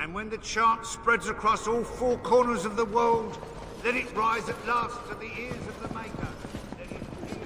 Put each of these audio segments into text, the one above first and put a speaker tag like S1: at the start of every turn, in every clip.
S1: And when the chant spreads across all four corners of the world, let it rise at last to the ears of the Maker. Let it hear.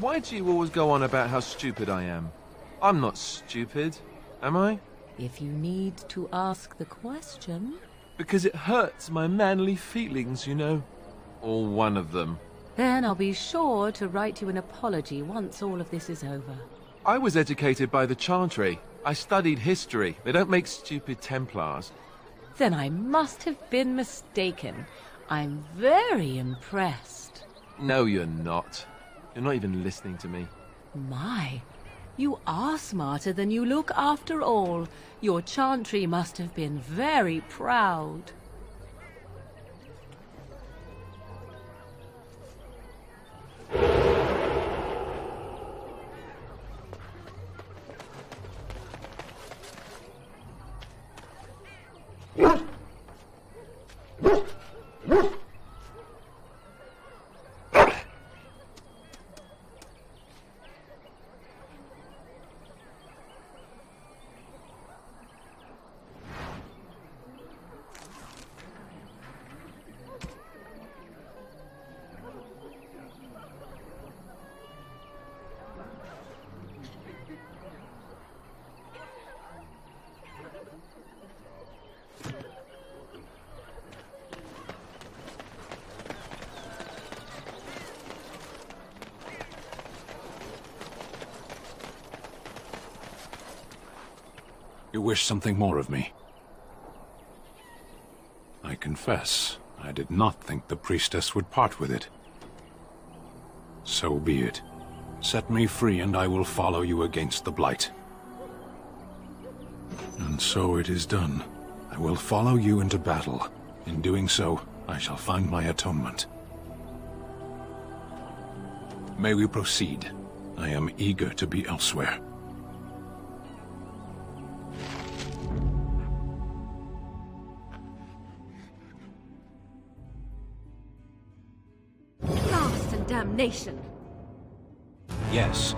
S2: Why do you always go on about how stupid I am? I'm not stupid, am I?
S3: If you need to ask the question...
S2: Because it hurts my manly feelings, you know. Or one of them.
S3: Then I'll be sure to write you an apology once all of this is over.
S2: I was educated by the Chantry. I studied history. They don't make stupid Templars.
S3: Then I must have been mistaken. I'm very impressed.
S2: No, you're not. You're not even listening to me.
S3: My, you are smarter than you look after all. Your Chantry must have been very proud.
S4: You wish something more of me? I confess, I did not think the priestess would part with it. So be it. Set me free and I will follow you against the Blight. And so it is done. I will follow you into battle. In doing so, I shall find my atonement. May we proceed? I am eager to be elsewhere.
S3: Blast and damnation!
S4: Yes.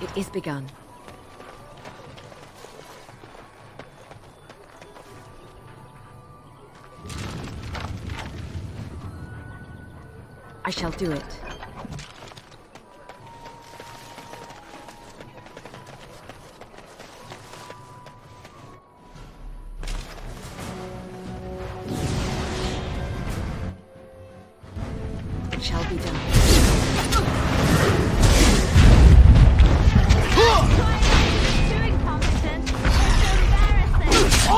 S5: It is begun. I shall do it. It shall be done.
S6: Too incompetent. It's embarrassing.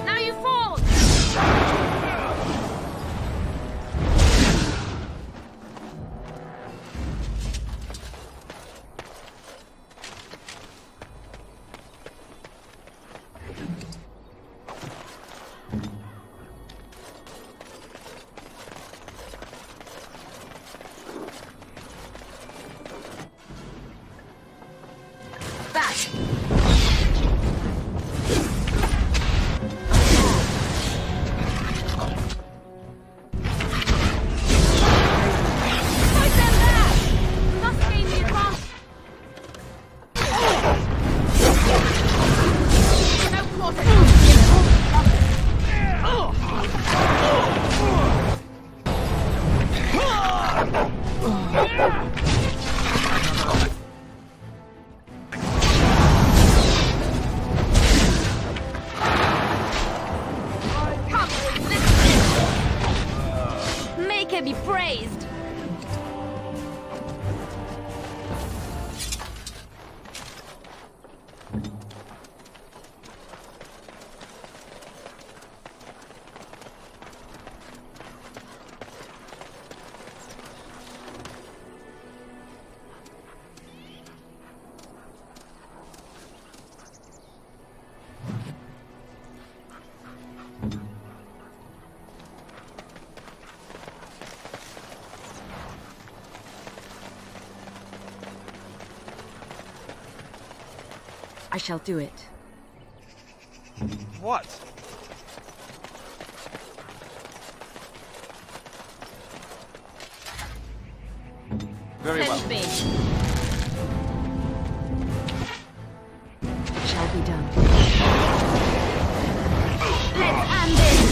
S6: Now you fall! Back! Fight them back! We must gain the advance. No quarter. Come, listen. Make her be praised.
S5: I shall do it.
S2: What? Very well.
S6: Send me.
S5: It shall be done.
S6: Let's end this.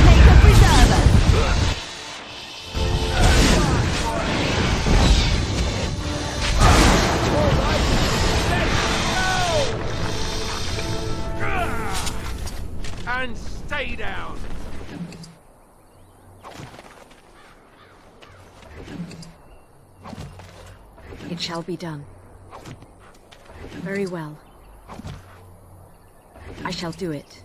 S6: Make a preserver.
S2: And stay down.
S5: It shall be done. Very well. I shall do it.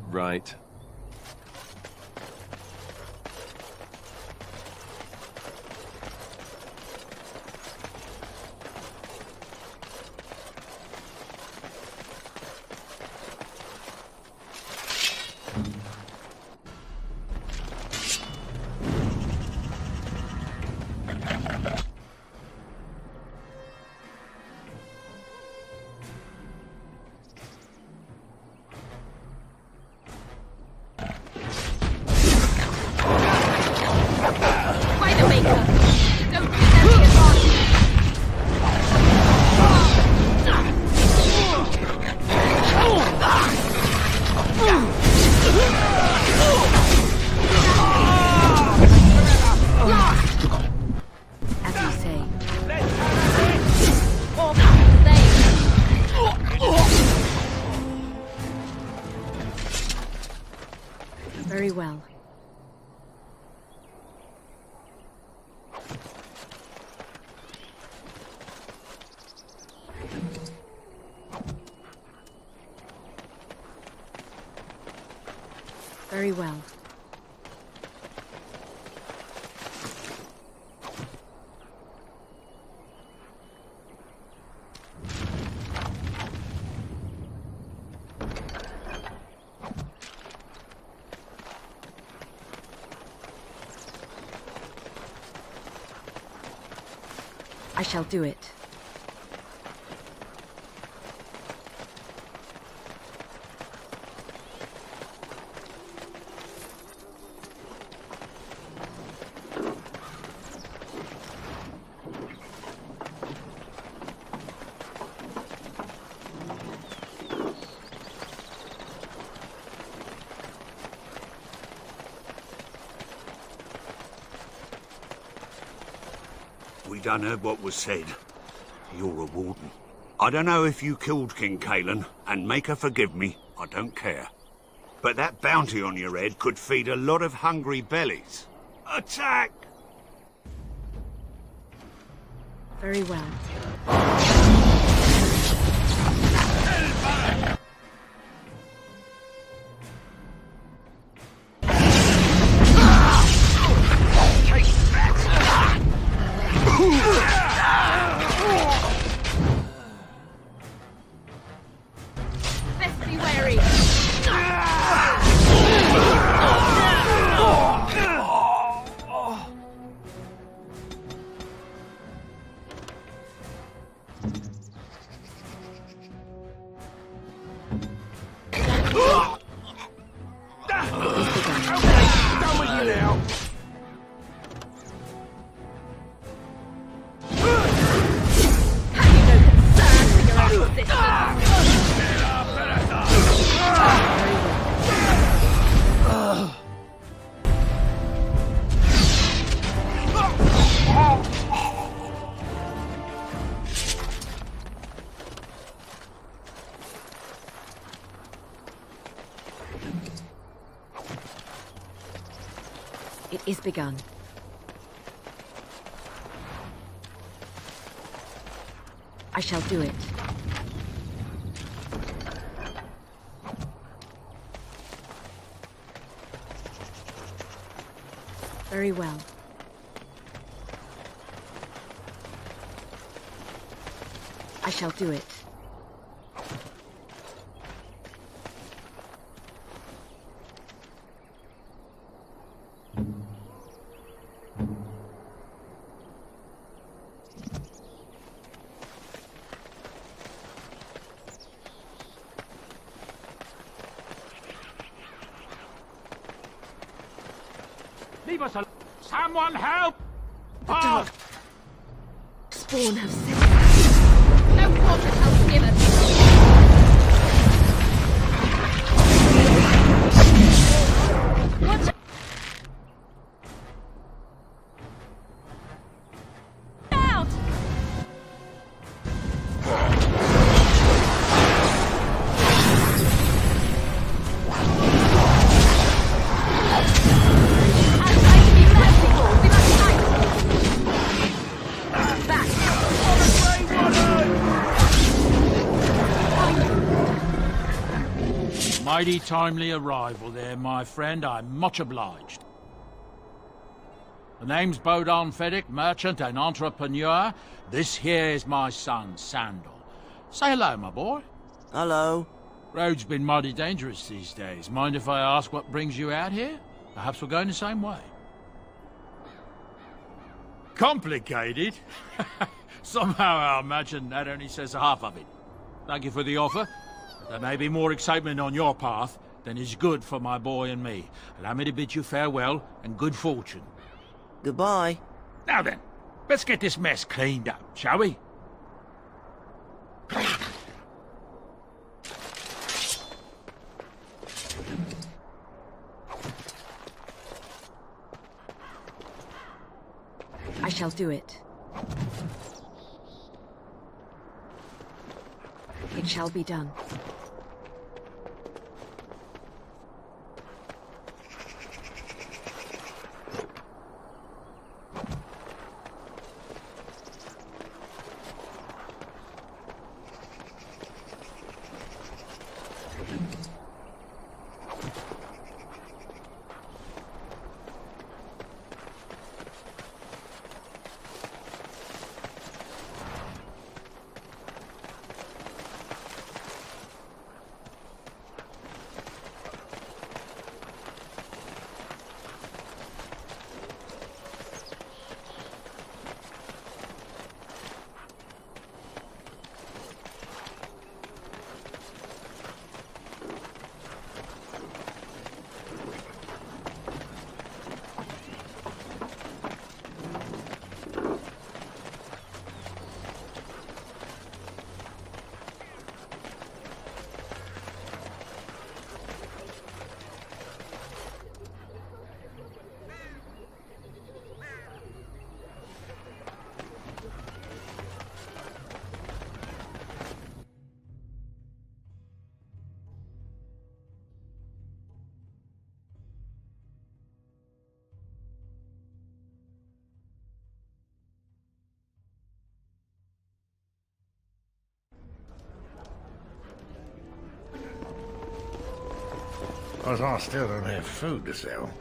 S2: Right.
S6: Widowmaker. Don't give them the advantage.
S5: As you say.
S6: Or they.
S5: Very well. Very well. I shall do it.
S1: We done heard what was said. You're a warden. I don't know if you killed King Kalen, and make her forgive me, I don't care. But that bounty on your head could feed a lot of hungry bellies. Attack!
S5: Very well.
S6: Best be wary.
S1: Done with you now!
S5: It is begun. I shall do it. Very well. I shall do it.
S7: Leave us alone. Someone help!
S5: The dark spawn have set.
S6: No quarter help given. Watch out! I'd like to be merciful. We must fight. Back.
S7: Mighty timely arrival there, my friend. I'm much obliged. The name's Bodon Feddick, merchant and entrepreneur. This here is my son, Sandal. Say hello, my boy.
S8: Hello.
S7: Road's been mighty dangerous these days. Mind if I ask what brings you out here? Perhaps we're going the same way. Complicated? Somehow I imagine that only says half of it. Thank you for the offer. There may be more excitement on your path than is good for my boy and me. Allow me to bid you farewell and good fortune.
S8: Goodbye.
S7: Now then, let's get this mess cleaned up, shall we?
S5: I shall do it. It shall be done.
S9: As I still don't have food to sell.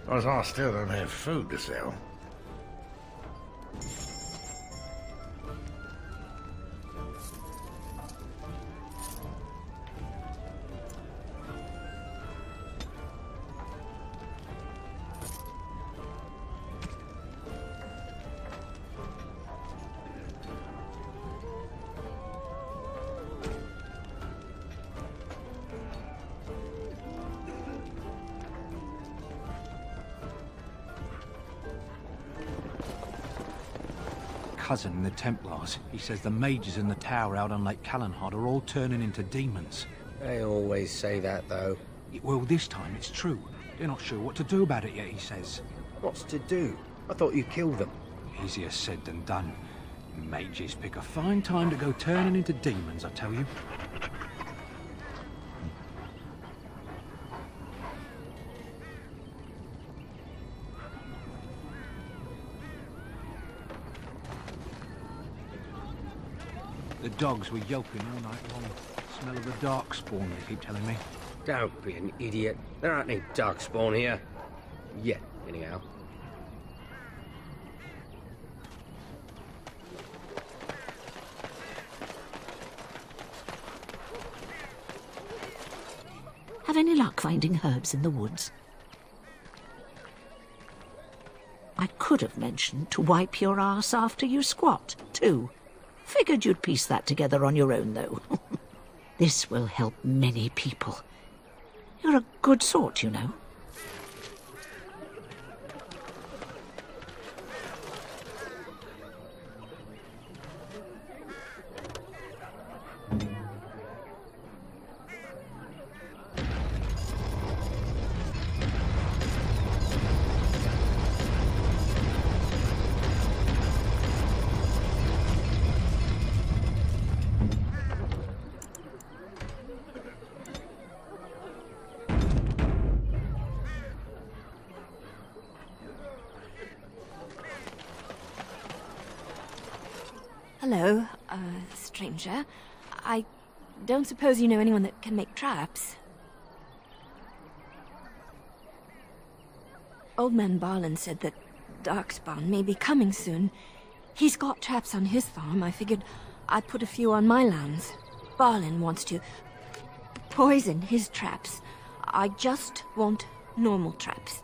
S9: As I still don't have food to sell.
S10: Cousin in the Templars. He says the mages in the tower out on Lake Callanhod are all turning into demons.
S11: They always say that, though.
S10: Well, this time it's true. They're not sure what to do about it yet, he says.
S11: What's to do? I thought you killed them.
S10: Easier said than done. Mages pick a fine time to go turning into demons, I tell you. The dogs were yelping all night long. Smell of the darkspawn, they keep telling me.
S11: Don't be an idiot. There aren't any darkspawn here. Yet, anyhow.
S12: Have any luck finding herbs in the woods? I could have mentioned to wipe your arse after you squat, too. Figured you'd piece that together on your own, though. This will help many people. You're a good sort, you know.
S13: Hello, stranger. I don't suppose you know anyone that can make traps? Old Man Barlin said that Darkspawn may be coming soon. He's got traps on his farm. I figured I'd put a few on my lands. Balin wants to poison his traps. I just want normal traps.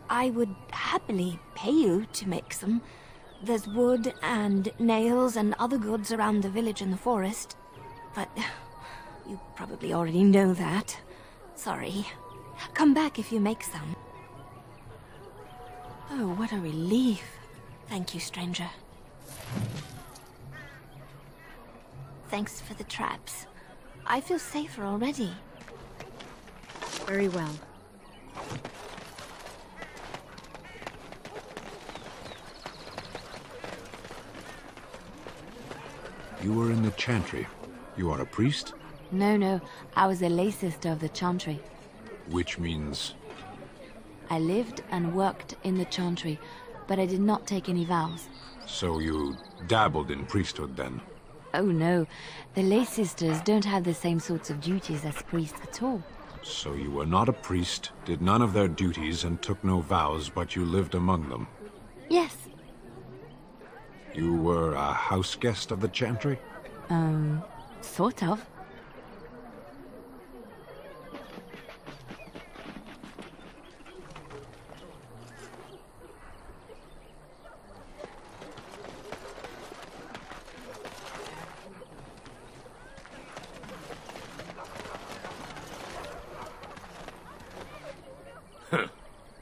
S13: I would happily pay you to make some. There's wood and nails and other goods around the village and the forest. But you probably already know that. Sorry. Come back if you make some. Oh, what a relief. Thank you, stranger. Thanks for the traps. I feel safer already.
S5: Very well.
S4: You were in the Chantry. You are a priest?
S3: No. I was a lay sister of the Chantry.
S4: Which means...
S3: I lived and worked in the Chantry, but I did not take any vows.
S4: So you dabbled in priesthood then?
S3: Oh no, the lay sisters don't have the same sorts of duties as priests at all.
S4: So you were not a priest, did none of their duties, and took no vows, but you lived among them?
S3: Yes.
S4: You were a house guest of the Chantry?
S3: Sort of.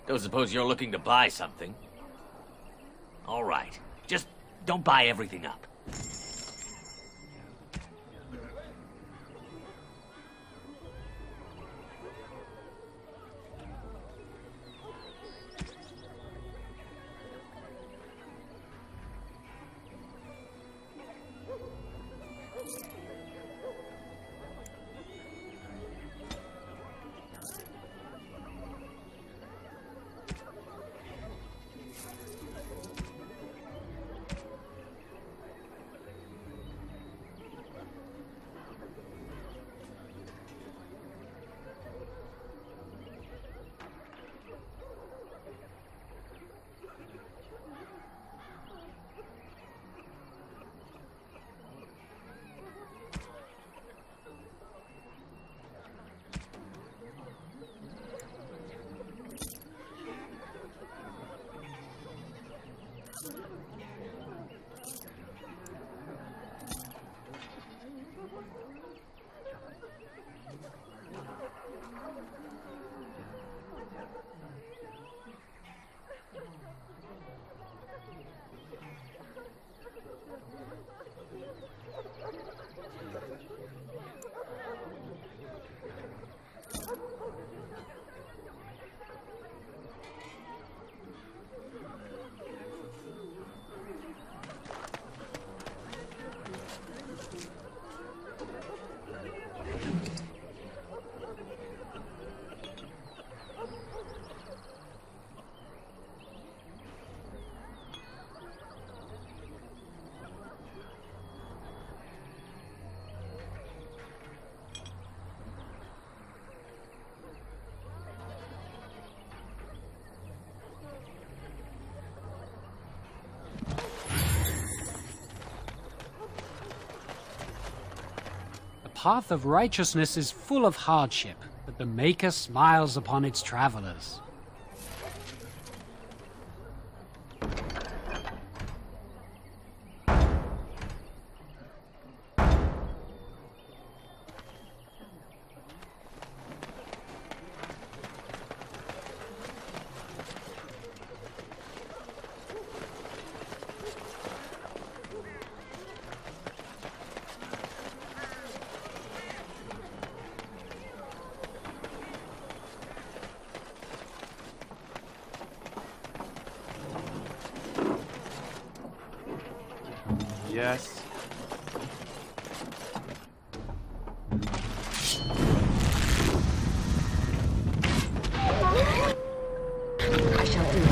S14: Don't suppose you're looking to buy something? All right. Just don't buy everything up.
S15: The path of righteousness is full of hardship, but the Maker smiles upon its travelers.
S2: Yes.
S5: I shall do it. I shall do it.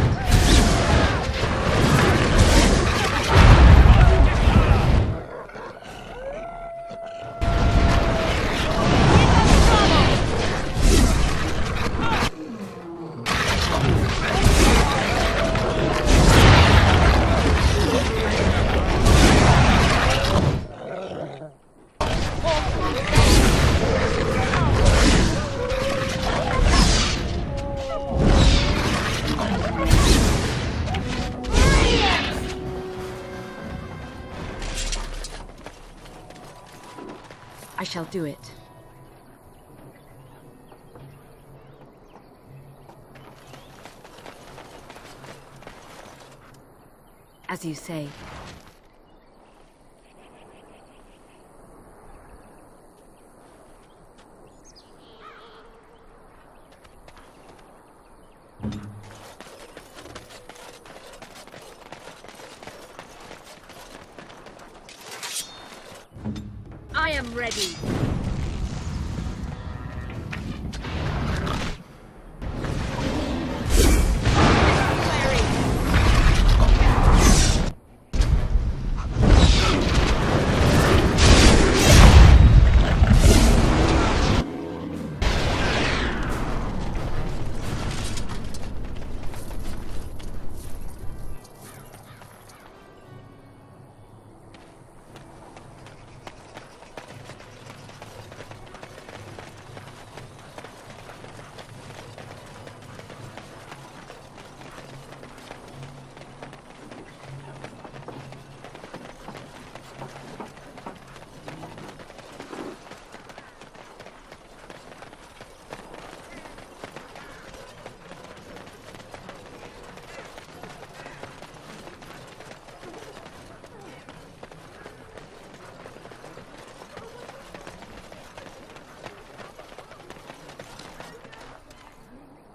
S5: shall do it. As you say.
S13: I am ready.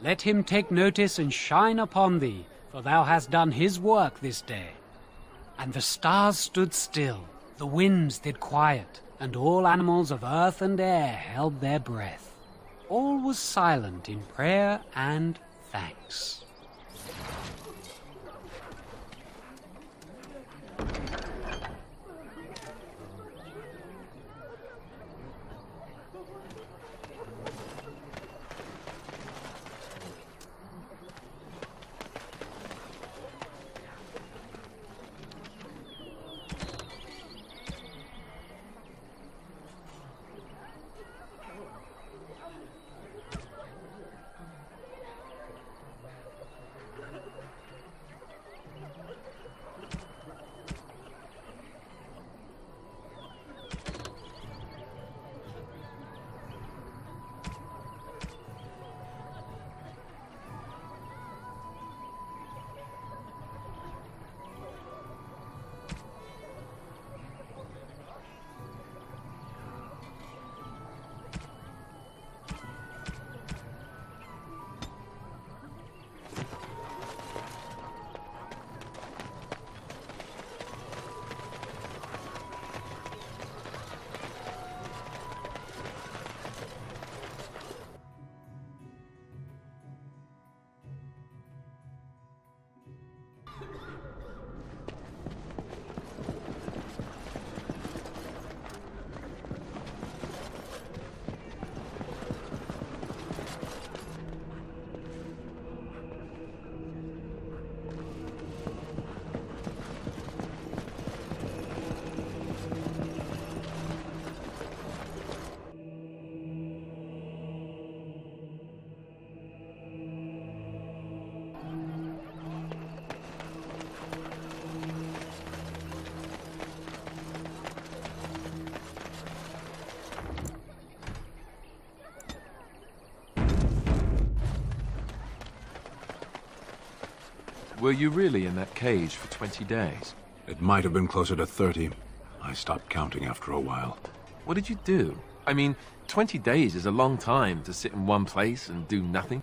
S15: Let him take notice and shine upon thee, for thou hast done his work this day. And the stars stood still, the winds did quiet, and all animals of earth and air held their breath. All was silent in prayer and thanks.
S2: Were you really in that cage for 20 days?
S4: It might have been closer to 30. I stopped counting after a while.
S2: What did you do? I mean, 20 days is a long time to sit in one place and do nothing.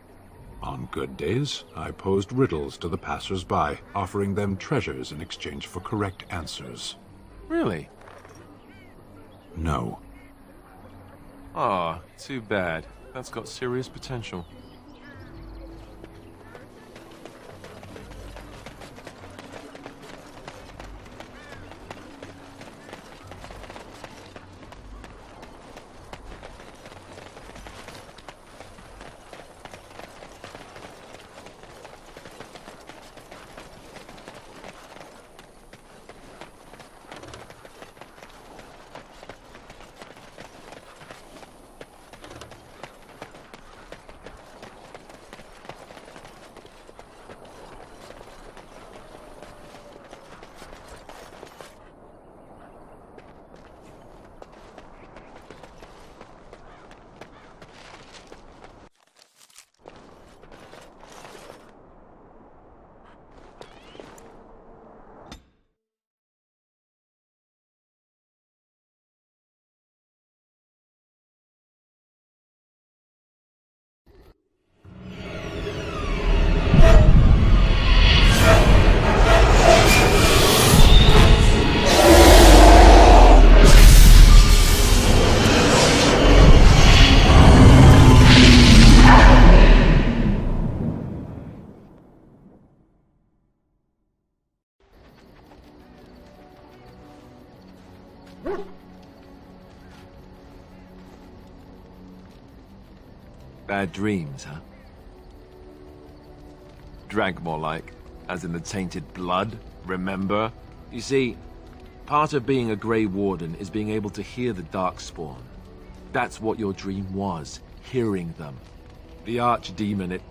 S4: On good days, I posed riddles to the passers-by, offering them treasures in exchange for correct answers.
S2: Really?
S4: No.
S2: Ah, too bad. That's got serious potential. Bad dreams, huh? Drank more like, as in the tainted blood, remember? You see, part of being a Grey Warden is being able to hear the Darkspawn. That's what your dream was, hearing them. The Archdemon, it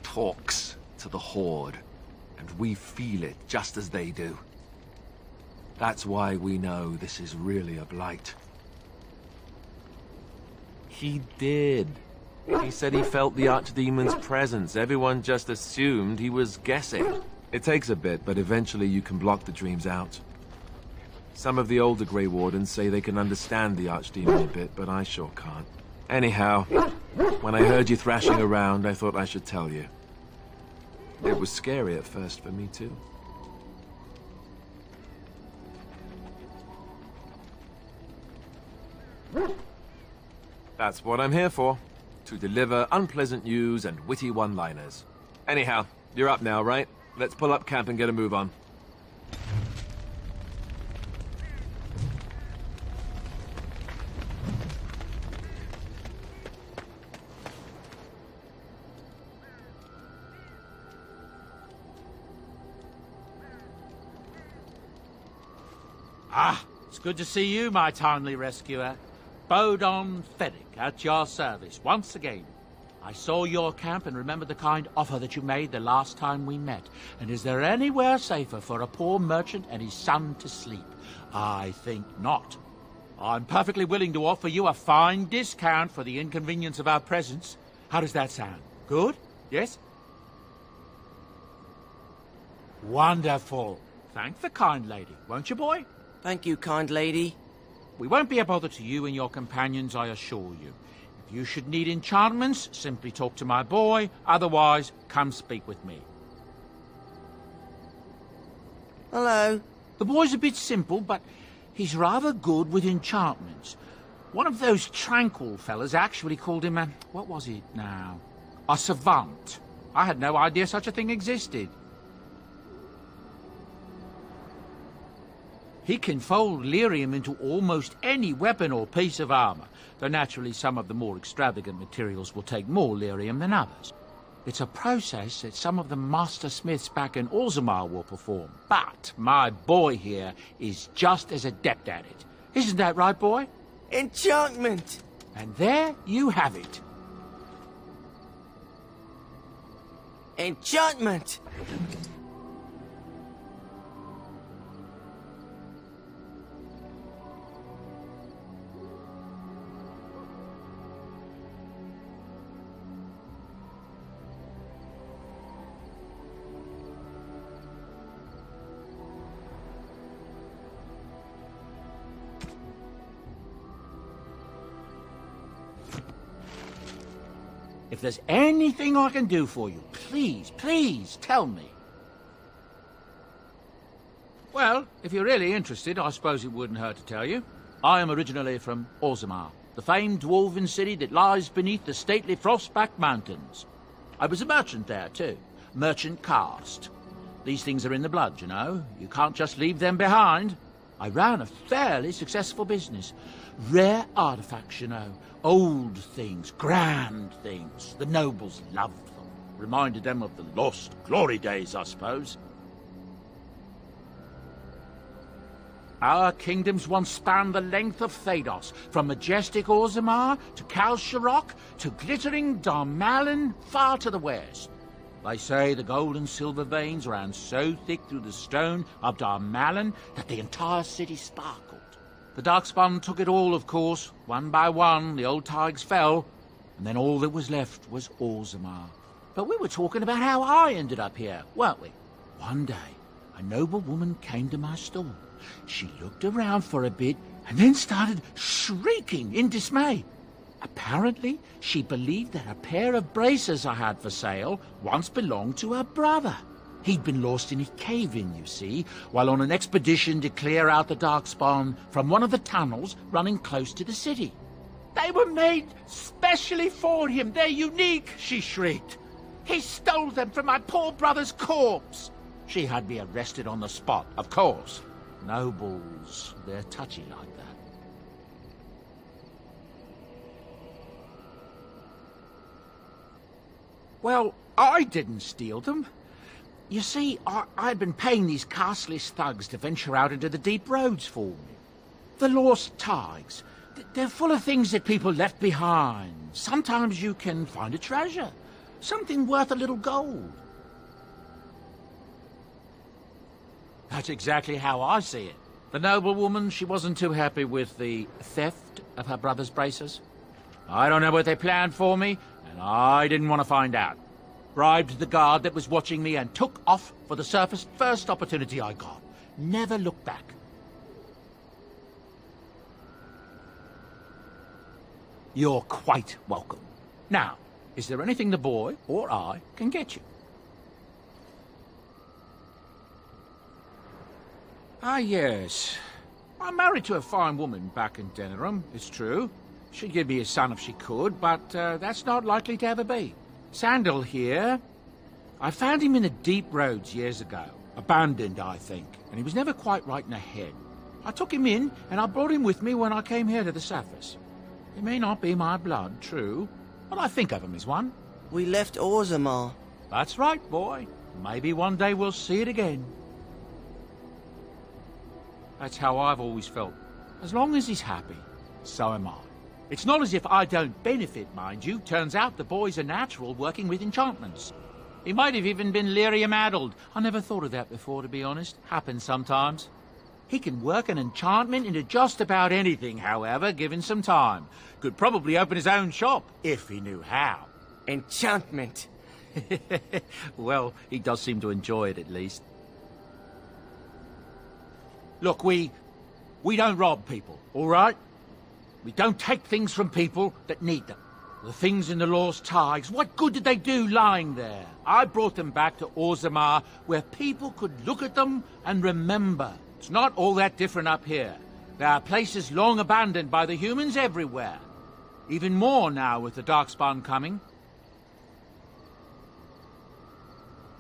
S2: talks to the Horde, and we feel it just as they do. That's why we know this is really a blight. He did. He said he felt the Archdemon's presence. Everyone just assumed he was guessing. It takes a bit, but eventually you can block the dreams out. Some of the older Grey Wardens say they can understand the Archdemon a bit, but I sure can't. Anyhow, when I heard you thrashing around, I thought I should tell you. It was scary at first for me, too. That's what I'm here for. To deliver unpleasant news and witty one-liners. Anyhow, you're up now, right? Let's pull up camp and get a move on.
S7: Ah, it's good to see you, my timely rescuer. Bodon Fenwick, at your service, once again. I saw your camp and remember the kind offer that you made the last time we met. And is there anywhere safer for a poor merchant and his son to sleep? I think not. I'm perfectly willing to offer you a fine discount for the inconvenience of our presence. How does that sound? Good? Yes? Wonderful. Thank the kind lady, won't you, boy?
S8: Thank you, kind lady.
S7: We won't be a bother to you and your companions, I assure you. If you should need enchantments, simply talk to my boy. Otherwise, come speak with me.
S8: Hello.
S7: The boy's a bit simple, but he's rather good with enchantments. One of those tranquil fellas actually called him a... what was it now? A savant. I had no idea such a thing existed. He can fold lyrium into almost any weapon or piece of armor, though naturally some of the more extravagant materials will take more lyrium than others. It's a process that some of the master smiths back in Orzammar will perform, but my boy here is just as adept at it. Isn't that right, boy?
S8: Enchantment!
S7: And there you have it.
S8: Enchantment!
S7: If there's anything I can do for you, please, please tell me. Well, if you're really interested, I suppose it wouldn't hurt to tell you. I am originally from Orzammar, the famed dwarven city that lies beneath the stately Frostback Mountains. I was a merchant there, too. Merchant caste. These things are in the blood, you know. You can't just leave them behind. I ran a fairly successful business. Rare artifacts, you know. Old things, grand things. The nobles loved them. Reminded them of the lost glory days, I suppose. Our kingdoms once spanned the length of Thados, from majestic Orzammar to Kal Sharok to glittering Darmalin far to the west. They say the gold and silver veins ran so thick through the stone of Darmalin that the entire city sparkled. The Darkspawn took it all, of course. One by one, the old Tigers fell, and then all that was left was Orzammar. But we were talking about how I ended up here, weren't we? One day, a noble woman came to my stall. She looked around for a bit and then started shrieking in dismay. Apparently, she believed that a pair of braces I had for sale once belonged to her brother. He'd been lost in a cave-in, you see, while on an expedition to clear out the Darkspawn from one of the tunnels running close to the city. They were made specially for him. They're unique, she shrieked. He stole them from my poor brother's corpse. She had me arrested on the spot, of course. Nobles, they're touchy like that. Well, I didn't steal them. You see, I'd been paying these castless thugs to venture out into the deep roads for me. The lost tigers. They're full of things that people left behind. Sometimes you can find a treasure. Something worth a little gold. That's exactly how I see it. The noblewoman, she wasn't too happy with the theft of her brother's braces. I don't know what they planned for me, and I didn't want to find out. Bribed the guard that was watching me and took off for the surface first opportunity I got. Never looked back. You're quite welcome. Now, is there anything the boy or I can get you? Ah, yes. I'm married to a fine woman back in Denerim, it's true. She'd give me a son if she could, but that's not likely to ever be. Sandal here. I found him in the deep roads years ago. Abandoned, I think, and he was never quite right in the head. I took him in, and I brought him with me when I came here to the surface. He may not be my blood, true, but I think of him as one.
S8: We left Orzammar.
S7: That's right, boy. Maybe one day we'll see it again. That's how I've always felt. As long as he's happy, so am I. It's not as if I don't benefit, mind you. Turns out the boy's a natural working with enchantments. He might have even been lyrium-addled. I never thought of that before, to be honest. Happens sometimes. He can work an enchantment into just about anything, however, given some time. Could probably open his own shop, if he knew how.
S8: Enchantment.
S7: Well, he does seem to enjoy it, at least. Look, we don't rob people, all right? We don't take things from people that need them. The things in the Lost Tigers, what good did they do lying there? I brought them back to Orzammar, where people could look at them and remember. It's not all that different up here. There are places long abandoned by the humans everywhere. Even more now with the Darkspawn coming.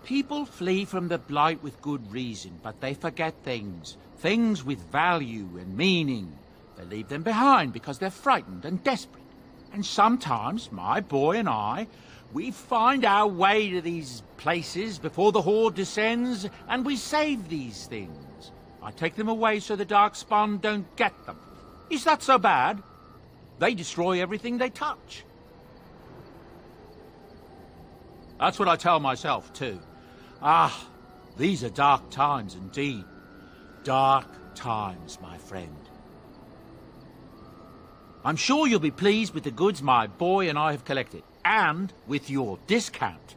S7: People flee from the Blight with good reason, but they forget things. Things with value and meaning. They leave them behind because they're frightened and desperate. And sometimes, my boy and I, we find our way to these places before the Horde descends, and we save these things. I take them away so the Darkspawn don't get them. Is that so bad? They destroy everything they touch. That's what I tell myself, too. Ah, these are dark times indeed. Dark times, my friend. I'm sure you'll be pleased with the goods my boy and I have collected, and with your discount.